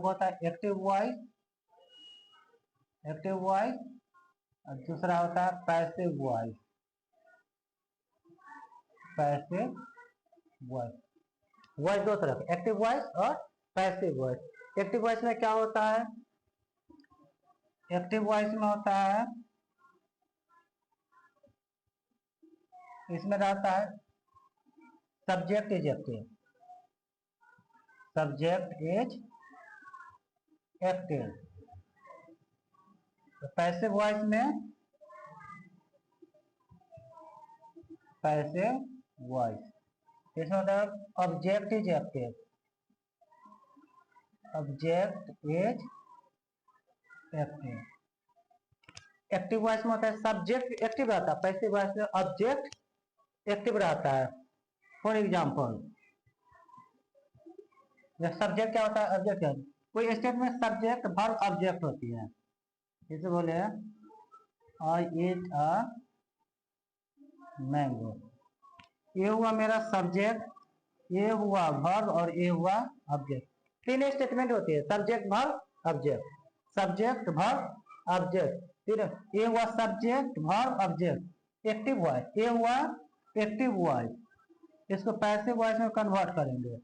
होता है active voice, और दूसरा होता है passive voice. Passive voice, voice दो तरह के, एक्टिव वॉइस और पैसिव वॉइस। एक्टिव वॉइस में क्या होता है? एक्टिव वॉइस में होता है, इसमें रहता है subject is active, subject is active. तो पैसिव वॉइस में, पैसिव वॉइस इसमें होता है object is active, object is active. Active voice में होता है सब्जेक्ट एक्टिव रहता है, पैसिव वॉइस में ऑब्जेक्ट एक्टिव रहता है। फॉर एग्जाम्पल, सब्जेक्ट क्या होता है, ऑब्जेक्ट क्या, कोई स्टेटमेंट सब्जेक्ट वर्ब ऑब्जेक्ट होती है। जैसे बोले आई ईट अ मैंगो, ये हुआ मेरा सब्जेक्ट, ये हुआ वर्ब और ये हुआ ऑब्जेक्ट। तीन स्टेटमेंट होती है, subject verb object, subject verb object. फिर ये हुआ subject verb object, active voice, ये हुआ एक्टिव वॉइस। इसको पैसिव वॉइस में कन्वर्ट करेंगे।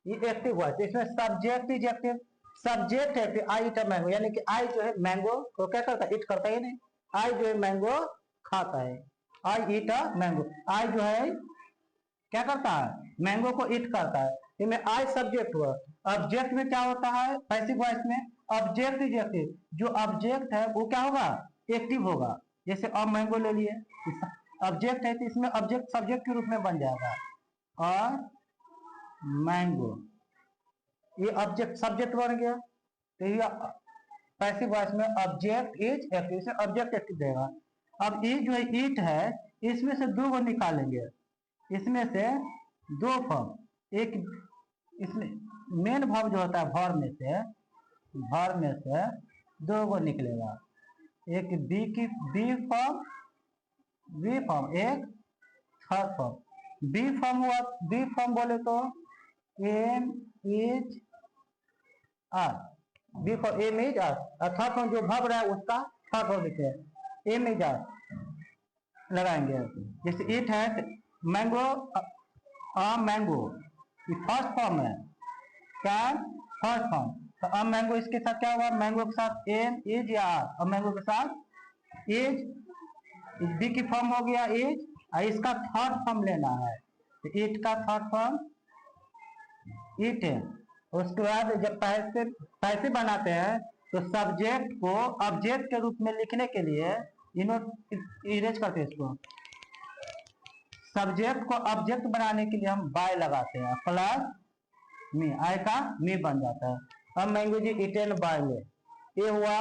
ये एक्टिव वॉइस, इसमें सब्जेक्ट इज एक्टिव, सब्जेक्ट है आई ईट अ मैंगो, यानी कि आई जो है मैंगो को क्या करता है, ईट करता है नहीं, आई जो है मैंगो खाता है, आई ईट अ मैंगो। आई जो है क्या करता है, मैंगो को ईट करता है, इसमें आई सब्जेक्ट हुआ। ऑब्जेक्ट में क्या होता है पैसिव वॉइस में, ऑब्जेक्ट इज एक्टिव, जो ऑब्जेक्ट है वो क्या होगा, एक्टिव होगा। जैसे अब मैंगो ले लिए, ऑब्जेक्ट है तो इसमें ऑब्जेक्ट सब्जेक्ट के रूप में बन जाएगा, और मैंगो ये ऑब्जेक्ट सब्जेक्ट बन गया। तो ये पैसिव वॉइस में ऑब्जेक्ट इज एक्टिव, इसे ऑब्जेक्ट एक्टिव देगा। अब ये जो है ईट है, इसमें से दो को निकालेंगे, इसमें से दो फॉर्म, एक इसमें मेन वर्ब जो होता है वर्ब में से दो को निकलेगा, एक बी फॉर्म, एक थर्ड फॉर्म। बी फॉर्म हुआ, बी फॉर्म बोले तो am is are, be for am is are, और थर्ड फॉर्म जो वर्ब रहा है उसका थर्ड फॉर्म लिखे एम इज आर लगाएंगे। जैसे इट है मैंगो, मैंगो ये फर्स्ट फॉर्म है, क्या फर्स्ट फॉर्म। तो अब मैंगो इसके साथ क्या होगा, मैंगो के साथ एम इज या आर, और मैंगो के साथ इज, बी की फॉर्म हो गया इज, और इसका थर्ड फॉर्म लेना है, तो इट का थर्ड फॉर्म इट है। उसके बाद जब पैसे बनाते हैं तो सब्जेक्ट को ऑब्जेक्ट के रूप में लिखने के लिए इरेज करते हैं इसको, सब्जेक्ट को ऑब्जेक्ट बनाने के लिए हम बाय लगाते हैं, प्लस मी, आई का मी बन जाता है। अब मैंगो जी इटेन बाय में, ये हुआ,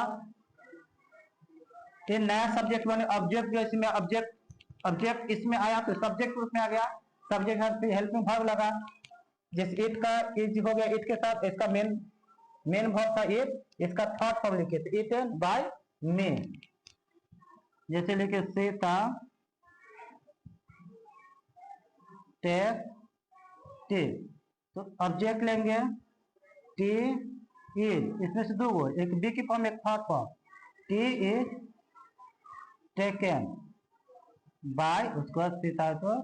ये नया सब्जेक्ट बने, ऑब्जेक्ट जो इसमें ऑब्जेक्ट इसमें आया तो सब्जेक्ट रूप में आ गया, सब्जेक्ट हेल्पिंग वर्ब लगा। जैसे इट का इज हो गया, इट के साथ इसका मेन वर्ब था इट, इसका थर्ड फॉर्म लिखे थे इटेन बाय मी। जैसे लिखे सीता टेक टी, तो ऑब्जेक्ट लेंगे टी इज, इसमें से दो हो, एक बी की फॉर्म एक third form, T is taken by, उसके बाद सीता तो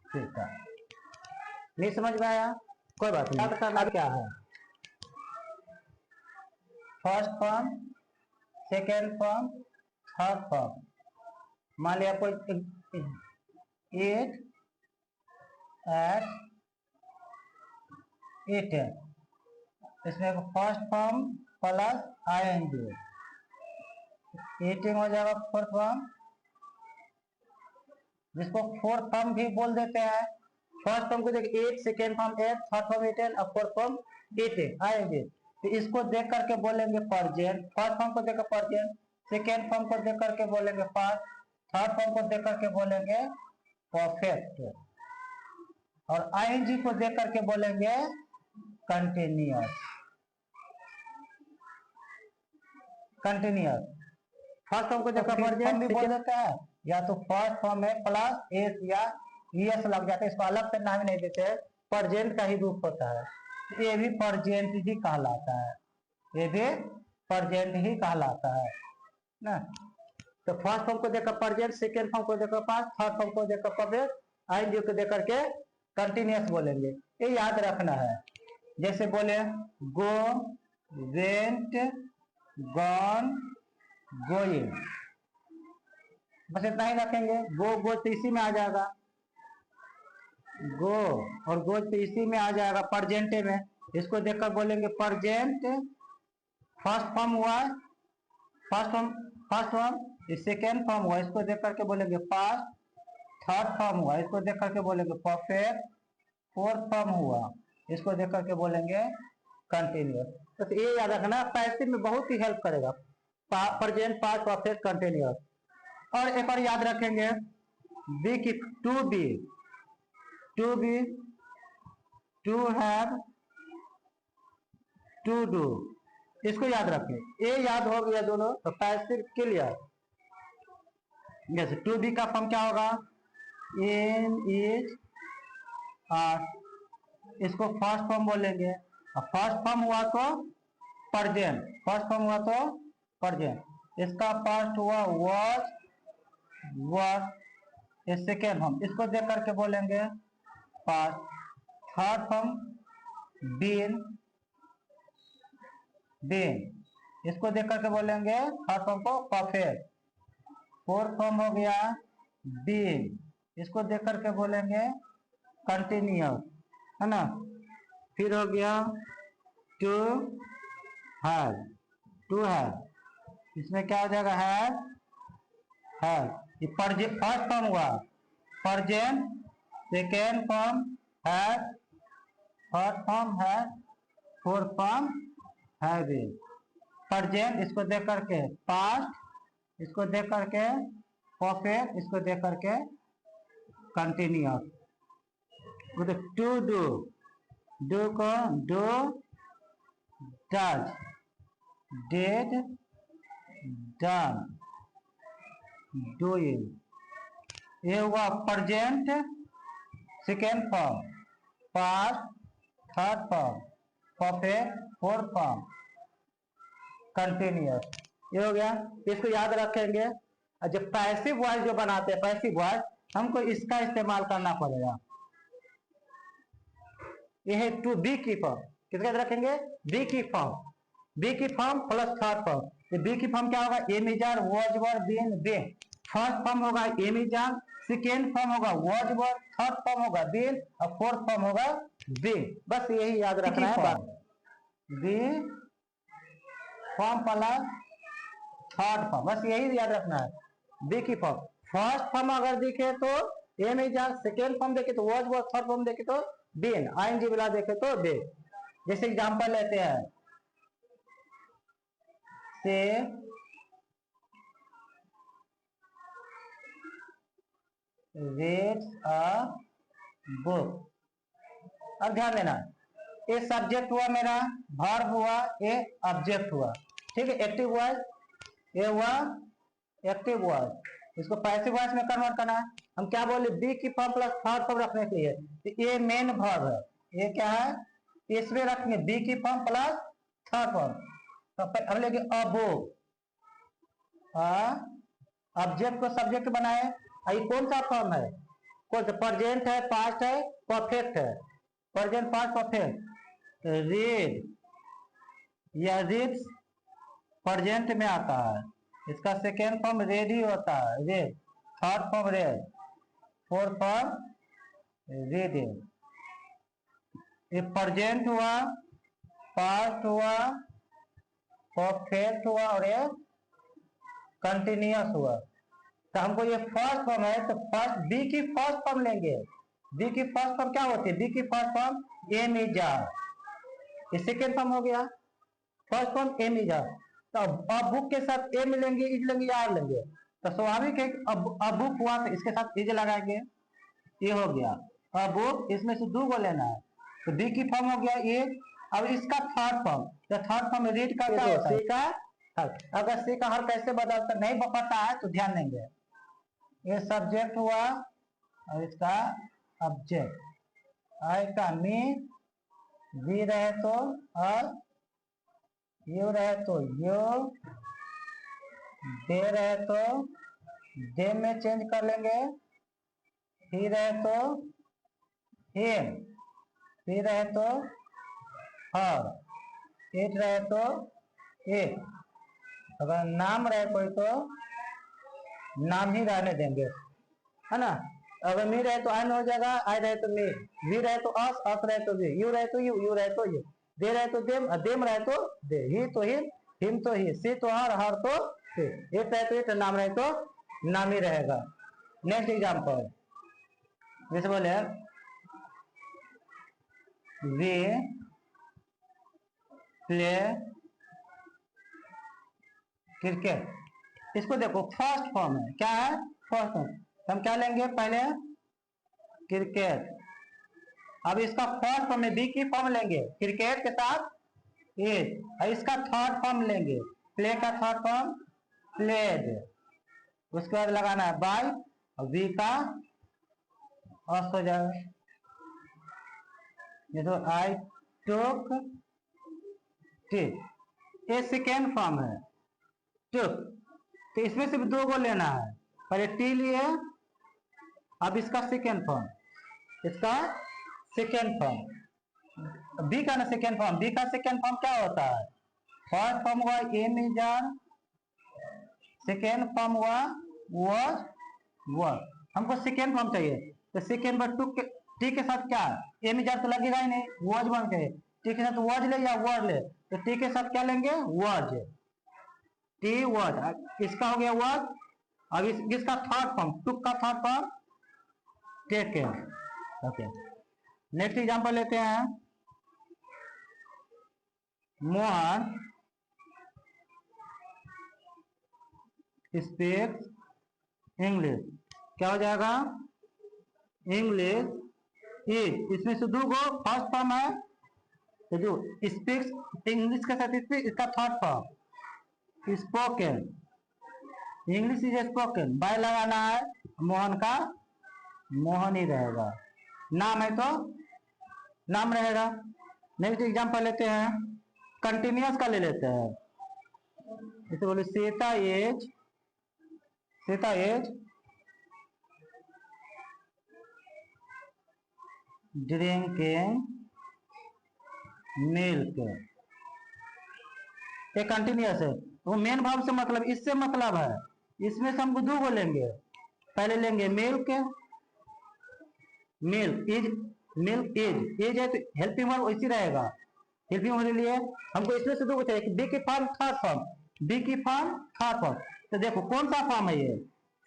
सीता। नहीं समझ में आया, कोई बात नहीं, याद करना क्या है, first form, second form, third form. मान लिया कोई एट एट एट है, इसमें first form plus ING, eating हो जाएगा फोर्थ फॉर्म, जिसको फोर्थ फॉर्म भी बोल देते हैं। फर्स्ट फॉर्म को देखिए eat, second form ate, third form eaten, और फोर्थ फॉर्म एटिंग आएंगे। तो इसको देख करके बोलेंगे परजेंट, फर्स्ट फॉर्म को देखकर परजेंट, सेकेंड फॉर्म को देख करके बोलेंगे पास्ट, थर्ड फॉर्म को देख करके बोलेंगे परफेक्ट, और आईएनजी को देख करके बोलेंगे कंटिन्यूअस। फर्स्ट फॉर्म को देखकर परजेंट भी बोल देता है, या तो फर्स्ट फॉर्म में प्लस एस या ईएस लग जाता है, इसको अलग से नाम नहीं देते, परजेंट का ही रूप होता है। ये भी प्रेजेंट ही कहलाता है, ये भी प्रेजेंट ही कहलाता है ना। तो फर्स्ट फॉर्म को देखकर प्रेजेंट, सेकेंड फॉर्म को देखकर पास्ट, थर्ड फॉर्म को देखकर परफेक्ट, आईएनजी को देख करके कंटिन्यूअस बोलेंगे। ये याद रखना है। जैसे बोले गो, वेंट, गॉन, गोइंग, बस इतना ही रखेंगे। गो तो इसी में आ जाएगा, गो और गो तो इसी में आ जाएगा प्रेजेंट में। इसको देखकर बोलेंगे प्रेजेंट। फर्स्ट फॉर्म हुआ, फर्स्ट फॉर्म, सेकेंड फॉर्म हुआ, इसको देख करके बोलेंगे पास्ट। थर्ड फॉर्म हुआ, इसको देख करके बोलेंगे परफेक्ट। फोर्थ फॉर्म हुआ, इसको देख करके बोलेंगे कंटिन्यूअस। तो ये याद रखना, पैसिव में बहुत ही हेल्प करेगा, प्रेजेंट, पास्ट, परफेक्ट, कंटिन्यूअस। और एक और याद रखेंगे, बी की to be, to have, to do, इसको याद रखें। ये याद हो गया दोनों, तो पैसिव क्लियर। जैसे टू बी का फॉर्म क्या होगा, इन, इज, आर, इसको फर्स्ट फॉर्म बोलेंगे। और फर्स्ट फॉर्म हुआ तो प्रेजेंट, फर्स्ट फॉर्म हुआ तो प्रेजेंट। इसका फर्स्ट हुआ वॉज, वर, ये सेकेंड फॉर्म, इसको देख करके बोलेंगे पास्ट। थर्ड फॉर्म बीन, इसको देख करके बोलेंगे थर्ड फॉर्म को परफेक्ट। फोर्थ फॉर्म हो गया बीन, इसको देख करके बोलेंगे कंटिन्यूअस, है ना। फिर हो गया टू हैव, इसमें क्या हो जाएगा, हैव, ये फर्स्ट फॉर्म हुआ present, second form have, third form है, फोर्थ फॉर्म हैविंग। प्रेजेंट इसको देख करके पास्ट, इसको देख करके परफेक्ट, इसको देख करके कंटिन्यूअस। टू डू, डू को do, does, dead, done, doing. ये हुआ present, second form, past, third form, perfect, fourth form, continuous. ये हो गया, इसको याद रखेंगे। और जब पैसिव वॉइस जो बनाते हैं, पैसिव वॉइस, हमको इसका इस्तेमाल करना पड़ेगा। ये है टू बी की फॉर्म, किसका याद रखेंगे, बी की फॉर्म, बी की फॉर्म प्लस थर्ड फॉर्म। ये बी की फॉर्म क्या होगा, am is are, was were, been, be. First form होगा am is are, second form होगा वॉज वर, थर्ड फॉर्म होगा बीन, और फोर्थ फॉर्म होगा बे। बस यही याद रखना है, be form plus third form, बस यही याद रखना है। बी की फॉर्म, फर्स्ट फॉर्म अगर देखे तो am is are, second form देखे तो वॉज वर, थर्ड फॉर्म देखे तो बीन, आईएनजी बिला देखे तो बे। जैसे एग्जांपल लेते हैं, से reads a book। अब ध्यान देना, ये सब्जेक्ट हुआ मेरा, वर्ब हुआ, ये ऑब्जेक्ट हुआ, ठीक है। एक्टिव वॉइस, ये हुआ एक्टिव वॉइस, इसको पैसिव वॉइस में कन्वर्ट करना है। हम क्या बोले, बी की फॉर्म प्लस थर्ड फॉर्म रखने के लिए, तो ये मेन वर्ब है, ये क्या है, इसमें रखेंगे बी की फॉर्म प्लस थर्ड फॉर्म। तो हम लेंगे अ बुक, ऑब्जेक्ट को सब्जेक्ट बनाए। ये कौन सा फॉर्म है, कौन सा, प्रेजेंट है, पास्ट है, परफेक्ट है, प्रेजेंट, पास्ट, परफेक्ट। रीड, या रीड्स प्रेजेंट में आता है, इसका सेकेंड फॉर्म रेड ही होता है, red. Third form red, fourth form reading. ये प्रेजेंट हुआ, पास्ट हुआ, परफेक्ट हुआ, और ये कंटिन्यूअस हुआ। तो हमको ये फर्स्ट फॉर्म है, तो फर्स्ट बी की फर्स्ट फॉर्म लेंगे। बी की फर्स्ट फॉर्म क्या होती है, बी की first form am is are, ये सेकेंड फॉर्म हो गया। First form am is are, तो अब बुक के साथ एम लेंगे, इज लेंगे, आर लेंगे, तो स्वाभाविक है अब बुक हुआ तो इसके साथ इज लगाएंगे, ये हो गया। अब बुक, इसमें से दो को लेना है, तो बी की फॉर्म हो गया ये। अब इसका थर्ड फॉर्म, तो थर्ड फॉर्म रीड का क्या होता है, सी का हर। अगर सी का हर कैसे बदलता नहीं पता है तो ध्यान देंगे, ये सब्जेक्ट हुआ और इसका ऑब्जेक्ट, आई का मी, वी रहे तो और यू रहे तो यू, दे रहे तो दे में चेंज कर लेंगे, ही रहे तो हिम, ही रहे तो हर, इट रहे तो इट। अगर नाम रहे कोई तो नाम ही रहने देंगे, है ना। अगर मी रहे तो आन हो जाएगा, आई रहे तो मी, वी रहे तो अस, अस रहे तो वी, यू रहे तो यू रहे तो यू, दे रहे तो देम, देम रहे तो दे, ही तो हिम तो ही, सी तो हर तो सी, इट रहे तो इट, नाम रहे तो नाम ही रहेगा। नेक्स्ट एग्जाम्पल जैसे बोले वी प्ले क्रिकेट, इसको देखो फर्स्ट फॉर्म है, क्या है फर्स्ट फॉर्म, हम क्या लेंगे पहले क्रिकेट। अब इसका फर्स्ट फॉर्म में बी की फॉर्म लेंगे क्रिकेट के साथ इज, और इसका थर्ड फॉर्म लेंगे प्ले का थर्ड फॉर्म प्लेड, उसके बाद लगाना है बाय और वी का अस हो जाएगा। ये तो आई टुक टी, ये सेकेंड फॉर्म है टुक, तो इसमें सिर्फ दो को लेना है, पहले टी लिए, अब इसका सेकेंड फॉर्म, इसका सेकेंड फॉर्म बी का ना सेकेंड फॉर्म, बी का सेकेंड फॉर्म क्या होता है, फर्स्ट फॉर्म हुआ am is are, second form हुआ वॉज वर्क, हमको सेकेंड फॉर्म चाहिए, तो सेकेंड पर टू टी के साथ क्या एम इज आर तो लगेगा ही नहीं, वॉज बन के टी के साथ वॉज ले या वर्ड ले, तो टी के साथ क्या लेंगे वॉज, टी वॉज, इसका हो गया वॉज। अब इसका थर्ड फॉर्म टुक का third form taken. Okay next example लेते हैं, मोहन स्पीक्स इंग्लिश, क्या हो जाएगा इंग्लिश इज, इसमें से दो गो फर्स्ट फॉर्म है, तो जो स्पीक्स इंग्लिश के साथ स्पीक, इसका third form spoken, English is spoken, by लगाना है मोहन का मोहन ही रहेगा, नाम है तो नाम रहेगा। नेक्स्ट एग्जांपल लेते हैं, कंटिन्यूअस का ले लेते हैं, जैसे बोले सीता एज ड्रिंकिंग मिल्क, ये कंटिन्यूअस है, वो मेन भाव से मतलब इससे मतलब है, इसमें से हमको दो को लेंगे, पहले लेंगे मिल्क, इज है तो हेल्पिंग वर्ब वैसी रहेगा, हेल्पिंग वर्ब लिए हमको इसमें से दो को चाहिए, बी की फॉर्म थर्ड फॉर्म, बी की फॉर्म थर्ड फॉर्म, तो देखो कौन सा फॉर्म है ये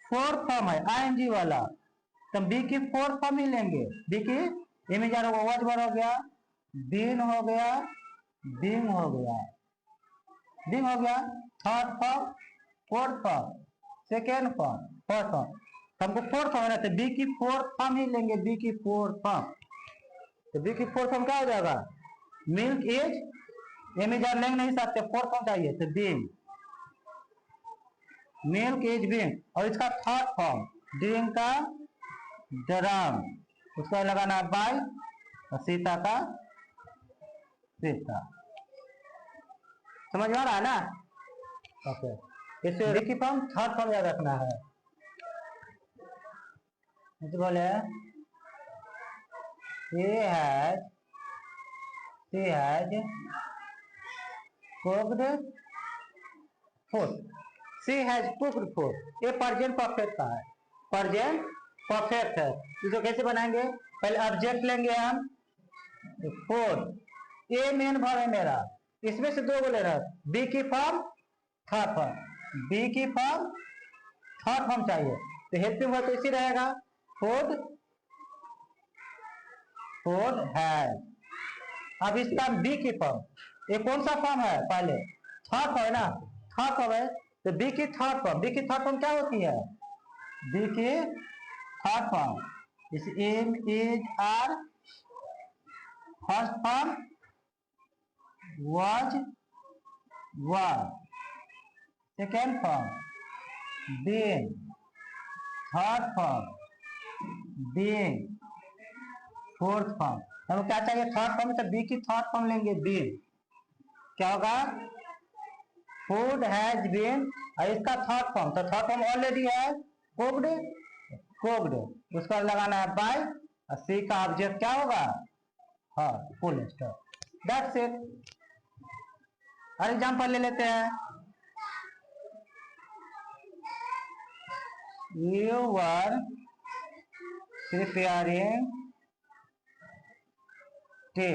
फोर्थ फॉर्म है आईएनजी वाला, तो बी की फोर्थ फॉर्म ही लेंगे, बी की इमेज वॉज वर्ब हो गया, बीन हो गया, बींग हो गया, बींग हो गया, third form fourth form second form fourth form, हमको फोर्थ फॉर्म है ना, तो बी की फोर्थ फॉर्म ही लेंगे, बी की फोर्थ फॉर्म, तो बी की फोर्थ फॉर्म क्या हो जाएगा milk is, am is are लेंगे नहीं सकते, फोर्थ फॉर्म चाहिए तो बीइंग, मिल्क इज बीइंग, और इसका थर्ड फॉर्म ड्रिंक का ड्रम, उसको लगाना है बाय और सीता का सीता, समझ में आ रहा है ना। ओके इससे बी की फॉर्म थर्ड फॉर्म याद रखना है, बोले he has cooked food, she has cooked food, ये प्रेजेंट परफेक्ट का है, प्रेजेंट परफेक्ट है, इसको कैसे बनाएंगे, पहले ऑब्जेक्ट लेंगे हम फूड, ये मेन वर्ब है मेरा, इसमें से दो को ले रहा है, बी की फॉर्म थर्ड फॉर्म, बी की फॉर्म थर्ड फॉर्म चाहिए, तो हेल्पिंग वर्ब तो इसी रहेगा फूड, फूड है। अब इसका बी की फॉर्म, ये कौन सा फॉर्म है पहले थर्ड फॉर्म है ना, थर्ड फॉर्म है, तो बी की थर्ड फॉर्म, बी की थर्ड फॉर्म क्या होती है, बी की third form is am is are, first form was were, second form being, third form being, fourth form, हमको क्या चाहिए थर्ड फॉर्म, तो बी की थर्ड फॉर्म लेंगे बीन। क्या होगा फूड हैज बीन, और इसका थर्ड फॉर्म, तो थर्ड फॉर्म ऑलरेडी है कुक्ड, कुक्ड उसका लगाना है बाय, और सी का ऑब्जेक्ट क्या होगा हाँ फुल स्टॉप, दैट्स इट। और एग्जांपल ले लेते हैं, you were preparing T,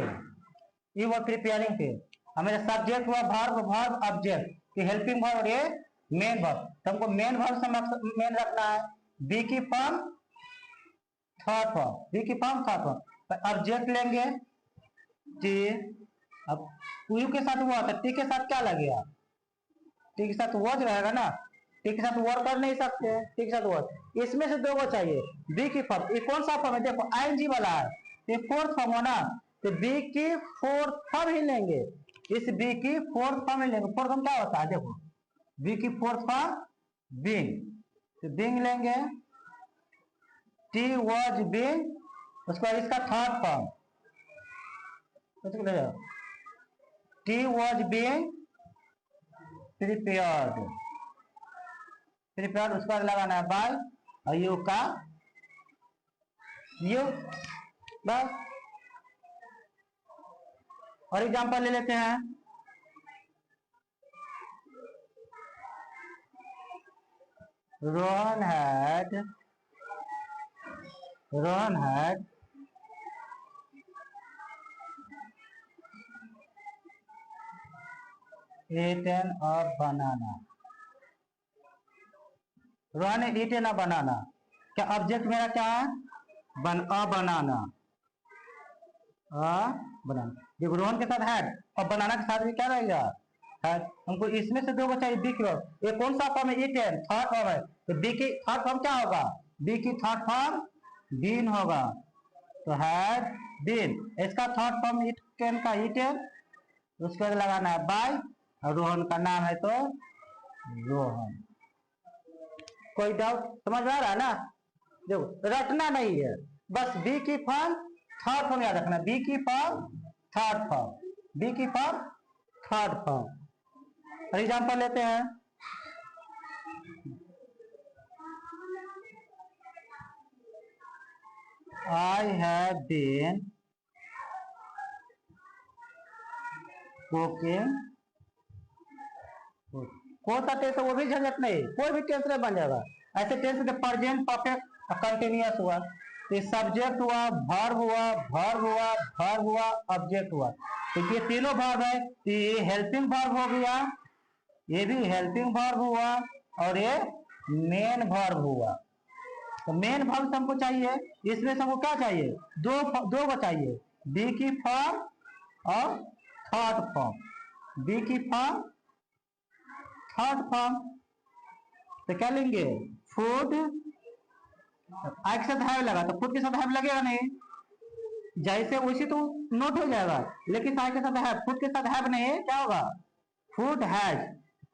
you were preparing T, हमारे सब्जेक्ट हुआ verb, verb object, helping verb और ये मेन वर्ब, तो हमको मेन वर्ब से मेन रखना है, बी की फॉर्म थर्ड फॉर्म, बी की फॉर्म थर्ड फॉर्म, तो ऑब्जेक्ट लेंगे टी, अब यू के साथ हुआ तो टी के साथ क्या लगेगा, टी के साथ वॉच रहेगा ना, टी के साथ वर्क कर नहीं सकते, टी के साथ वॉच, इसमें से दो को चाहिए, बी की फॉर्म, ये कौन सा फॉर्म है देखो आईएनजी वाला है, ये फोर्थ फॉर्म हो ना, तो बी की फोर्थ फॉर्म ही लेंगे, इस बी की फोर्थ फॉर्म ही लेंगे, फोर्थ फॉर्म क्या होता है देखो, बी की फोर्थ फॉर्म बीइंग, तो बीइंग लेंगे, टी वॉज बीइंग, उसके बाद इसका third form, T was being prepared, prepared उसके बाद लगाना है बाय, और यू का यू, बस। और एग्जांपल ले लेते हैं, Rohan had eaten a banana, Rohan ने eaten a banana, क्या ऑब्जेक्ट मेरा क्या है अ बनाना, देखो रोहन के साथ हैड और बनाना के साथ भी क्या रहेगा हैड, हमको इसमें से दो को चाहिए, बी की ये कौन सा फॉर्म है ईटेन, थर्ड फॉर्म है, तो बी की थर्ड फॉर्म क्या होगा, बी की थर्ड फॉर्म बीन होगा, तो हैड बीन, इसका थर्ड फॉर्म ईटेन का ईटेन, उसके बाद लगाना है बाय, और रोहन का नाम है तो रोहन। कोई डाउट समझ में आ रहा है ना, देखो रटना नहीं है, बस बी की फॉर्म थर्ड फॉर्म याद रखना, बी की फॉर्म थर्ड फॉर्म, बी की फॉर्म थर्ड फॉर्म। एग्जांपल लेते हैं, आई हैव बीन कुकिंग, हो सकते तो वो भी झंझट नहीं, कोई भी टेंस नहीं बन जाएगा, ऐसे टेंस के प्रेजेंट परफेक्ट कंटिन्यूअस हुआ, तो सब्जेक्ट हुआ, वर्ब हुआ, वर्ब हुआ, वर्ब हुआ, ऑब्जेक्ट हुआ, तो ये तीनों वर्ब है, तो ये हेल्पिंग वर्ब हो गया, ये भी हेल्पिंग वर्ब हुआ, और ये मेन वर्ब हुआ, तो मेन वर्ब हमको चाहिए, इसमें से हमको क्या चाहिए दो को चाहिए, बी की फॉर्म और थर्ड फॉर्म, बी की फॉर्म थर्ड फॉर्म, तो क्या लेंगे फूड, आई के साथ हैव लगा तो फूड के साथ हैव लगेगा नहीं, जैसे वैसे तो नोट हो जाएगा, लेकिन आई के साथ हैव, फूड के साथ हैव नहीं, क्या होगा फूड हैज,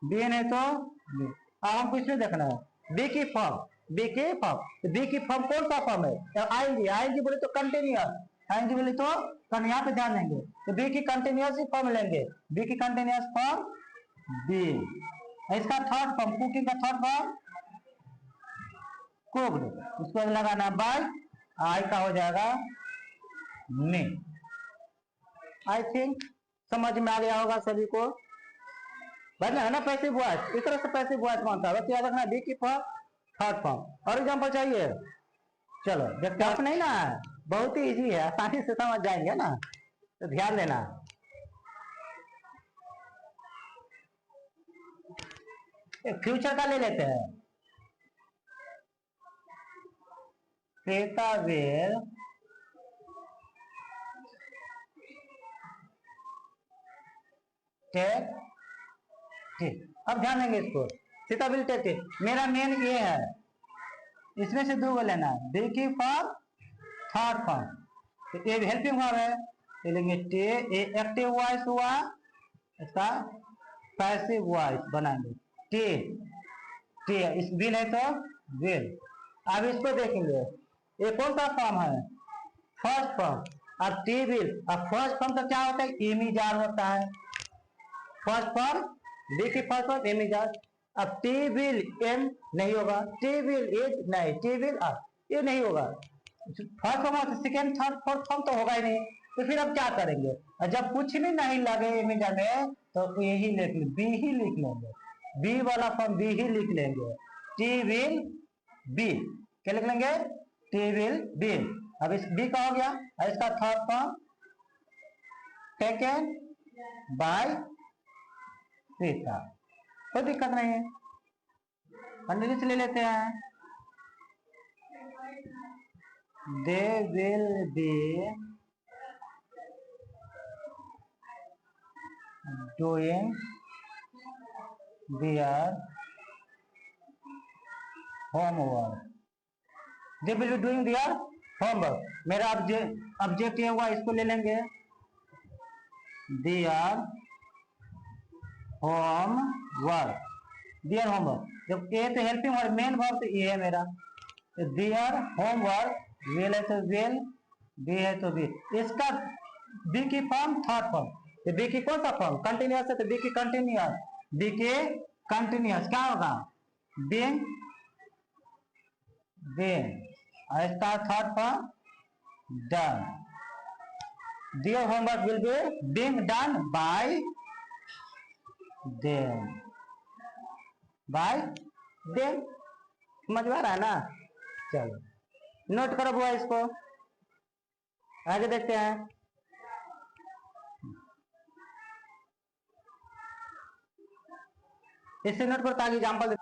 बीन है तो अब हमको इसमें देखना है, बी की फॉर्म, बी की फॉर्म, बी की फॉर्म कौन सा फॉर्म है आईएनजी, आईएनजी बोले तो कंटिन्यूअस, आईएनजी बोले तो यहाँ पे ध्यान देंगे, तो बी की कंटिन्यूअस ही फॉर्म लेंगे, बी की कंटिन्यूअस फॉर्म बी, इसका थर्ड फॉर्म कुकिंग का थर्ड फॉर्म कुक्ड, उसको लगाना बाय, आई का हो जाएगा मे। आई थिंक समझ में आ गया होगा सभी को, बढ़िया है ना, पैसिव वॉइस इस तरह से पैसिव वॉइस बनता है, बस याद रखना बी की फॉर्म थर्ड फॉर्म। और एग्जांपल चाहिए, चलो देखते हैं, नहीं ना बहुत ही इजी है, आसानी से समझ जाएंगे ना, तो ध्यान देना, फ्यूचर का ले लेते हैं, श्वेता विल टेक, ठीक अब ध्यान देंगे इसको, श्वेता विल टेक टेक, मेरा मेन ये है, इसमें से दो को लेना है, बी की फॉर्म थर्ड फॉर्म, तो ये हेल्पिंग वर्ब है, ये लेंगे टे, ये एक्टिव वॉइस हुआ, इसका पैसिव वॉइस बनाएंगे टे, टे इस विल है तो विल। अब इसको देखेंगे, ये कौन सा फॉर्म है फर्स्ट फॉर्म, अब टी विल, अब फर्स्ट फॉर्म का क्या होता है, इमिजार होता है, फर्स्ट फॉर्म बी की फर्स्ट फॉर्म इमिजार। अब टी विल एम नहीं होगा, टी विल इज नहीं, टी विल आर ये नहीं होगा, first form second third fourth form तो होगा ही नहीं। तो फिर अब क्या करेंगे, जब कुछ भी नहीं लगे इमिजार में तो यही लिख ले, बी ही लिख लेंगे, बी वाला फॉर्म बी ही लिख लेंगे, टी विल बी, क्या लिख लेंगे, टी विल बी। अब इस बी का हो गया, और इसका third form taken by Sita, कोई दिक्कत नहीं है, कंटिन्यूस ले लेते हैं, they will be doing their homework, they will be doing their homework. मेरा ऑब्जेक्ट ये हुआ, इसको ले लेंगे, देयर होमवर्क, देयर होमवर्क, जब ए तो हेल्पिंग और मेन वर्ब तो ये है मेरा, देयर होमवर्क, विल है तो विल, बी है तो बी, इसका बी की फॉर्म थर्ड फॉर्म, तो बी की कौन सा फॉर्म, कंटिन्यूअस है तो बी की कंटिन्यूअस, बी के कंटिन्यूअस क्या होगा, बीइंग बीइंग, और इसका third form done, their homework will be being done by them, bye them, समझ में आ रहा है ना। चलो नोट करो बुआ इसको, आगे देखते हैं। इससे नोट करो ताकि एग्जाम्पल,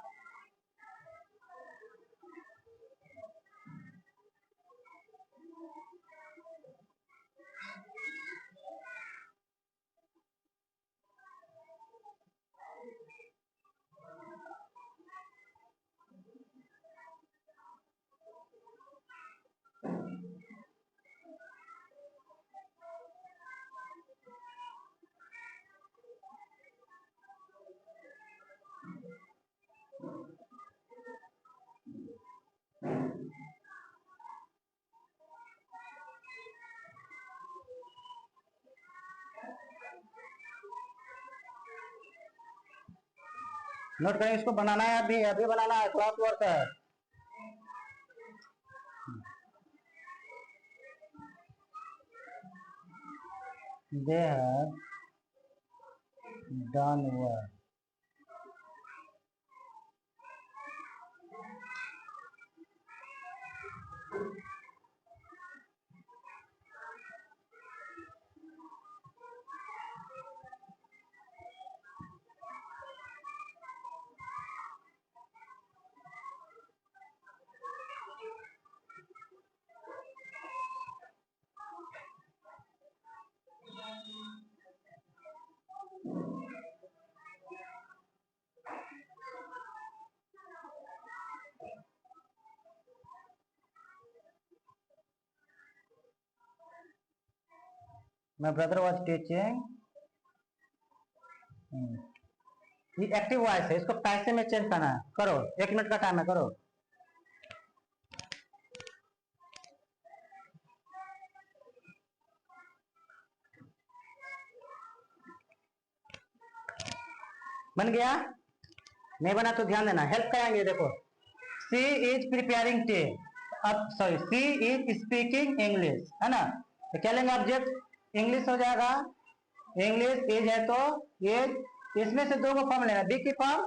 नोट करें, इसको बनाना है, अभी अभी बनाना है, क्रॉस वर्क है। They have done work. My brother was teaching, ये एक्टिव वॉइस है, इसको पैसे में चेंज करना है, करो, 1 मिनट का टाइम है, करो। बन गया, नहीं बना तो ध्यान देना, हेल्प कराएंगे। देखो, सी इज प्रिपेयरिंग टी, अब sorry she is speaking English, है ना, तो क्या लेंगे ऑब्जेक्ट, इंग्लिश हो जाएगा, इंग्लिश इज है तो इज, इसमें से 2 को फॉर्म लेना, बी की फॉर्म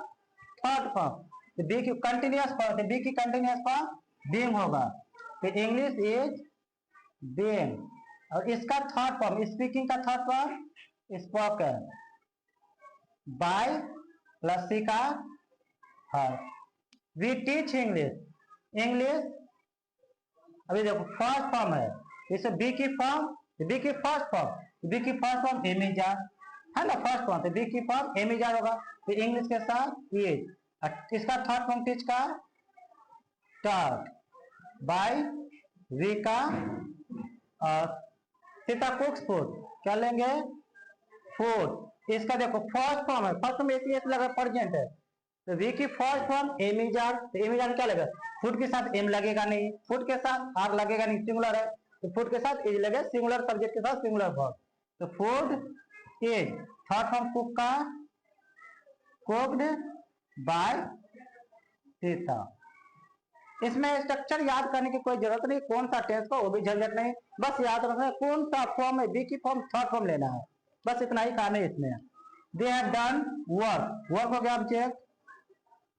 थर्ड फॉर्म, तो बी की कंटिन्यूअस फॉर्म, तो बी की कंटिन्यूअस फॉर्म बीइंग होगा, तो इंग्लिश इज बीइंग, और इसका थर्ड फॉर्म स्पीकिंग का थर्ड फॉर्म स्पोकन, बाय प्लस सी का हर, वी टीच इंग्लिश, इंग्लिश अभी देखो फर्स्ट फॉर्म है, इसे बी की फॉर्म, बी की फर्स्ट फॉर्म, बी की फर्स्ट फॉर्म एमिजार है ना, फर्स्ट फॉर्म, तो बी की फॉर्म एमिजार होगा, तो इंग्लिश के साथ ये, इसका थर्ड फॉर्म टीच का टॉक, बाय वी का, और सीता कुक्स फूड, क्या लेंगे फूड, इसका देखो फर्स्ट फॉर्म है, फर्स्ट फॉर्म इसलिए लगा प्रेजेंट है, तो वी की फर्स्ट फॉर्म एमिजार, तो एमिजार क्या लगेगा, फूड के साथ एम लगेगा नहीं, फूड के साथ आर लगेगा नहीं, सिंगुलर है, तो फूड के साथ इज लगे, सिंगुलर सब्जेक्ट के साथ सिंगुलर वर्ब। तो food is, third form cook का, कुक्ड बाय सीता। इसमें स्ट्रक्चर याद करने की कोई जरूरत नहीं, कौन सा टेंस को वो भी झंझट नहीं, बस याद रखना कौन सा फॉर्म है, बी की फॉर्म थर्ड फॉर्म लेना है, बस इतना ही काम है इसमें। They have done work, work हो गया ऑब्जेक्ट,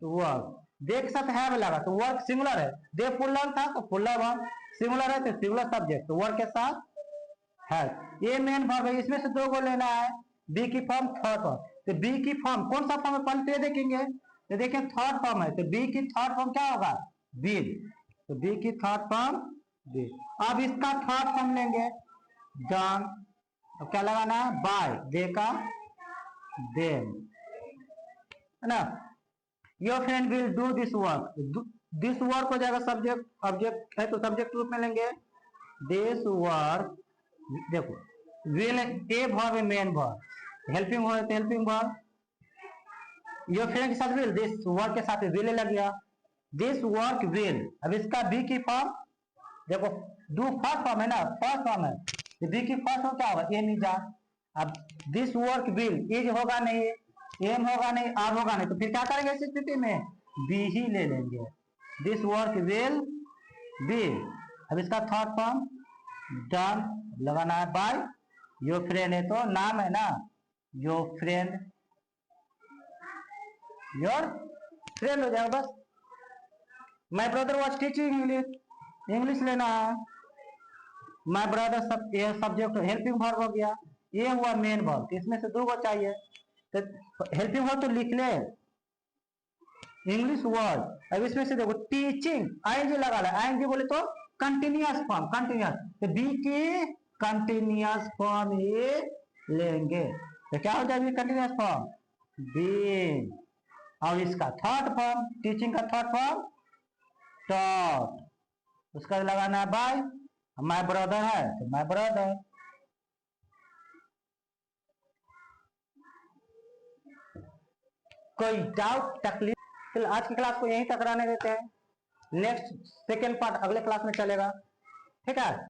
वर्क। दे के साथ हैव लगा तो वर्क सिंगुलर है, दे प्लूरल था तो प्लूरल वर्ब, सिंगुलर है तो सिंगुलर सब्जेक्ट, तो वर्क के साथ हैव। ये मेन वर्ब है, इसमें से दो को लेना है, बी की फॉर्म थर्ड फॉर्म। तो बी की फॉर्म कौन सा फॉर्म है पहले देखेंगे, तो देखिए थर्ड फॉर्म है, तो बी की थर्ड फॉर्म क्या होगा, विल। तो बी की थर्ड फॉर्म विल। अब इसका थर्ड फॉर्म लेंगे डन, तो क्या लगाना है, बाय, दे का देम, है ना। Your friend will do this work, this work हो जाएगा सब्जेक्ट, ऑब्जेक्ट है तो सब्जेक्ट रूप में लेंगे, दिस वर्क। देखो विल ए वर्ब है, मेन वर्ब, हेल्पिंग हो तो हेल्पिंग वर्ब। योर फ्रेंड के साथ विल, दिस वर्क के साथ विल लग गया, दिस वर्क विल। अब इसका बी की फॉर्म देखो, डू फर्स्ट फॉर्म है ना, फर्स्ट फॉर्म है, तो बी की फर्स्ट फॉर्म क्या होगा, एम इज आर। अब दिस वर्क विल, इज होगा नहीं, एम होगा नहीं, आर होगा नहीं, तो फिर क्या करेंगे इस स्थिति में, बी ही ले लेंगे, दिस वर्क विल बी। अब इसका थर्ड फॉर्म डन, लगाना है बाय, योर फ्रेंड है तो नाम है ना, योर फ्रेंड, योर फ्रेंड हो जाएगा बस। My brother was teaching English, English लेना है, माय ब्रदर सब ये सब्जेक्ट हेल्पिंग वर्ब हो गया, ये हुआ मेन वर्ब, इसमें से दो को चाहिए, तो हेल्पिंग वर्ब तो लिख ले, इंग्लिश वर्ड। अब इसमें से देखो टीचिंग, आईएनजी लगा ला, आईएनजी बोले तो कंटिन्यूअस फॉर्म, कंटिन्यूअस, तो बी की कंटिन्यूअस फॉर्म ही लेंगे, तो क्या हो जाएगी कंटिन्यूअस फॉर्म, बीइंग। और इसका थर्ड फॉर्म, टीचिंग का थर्ड फॉर्म टॉट, उसका लगाना है बाय, माय ब्रदर है तो माय ब्रदर। कोई डाउट तकलीफ, तो आज की क्लास को यहीं तक रहने देते हैं, नेक्स्ट सेकेंड पार्ट अगले क्लास में चलेगा, ठीक है।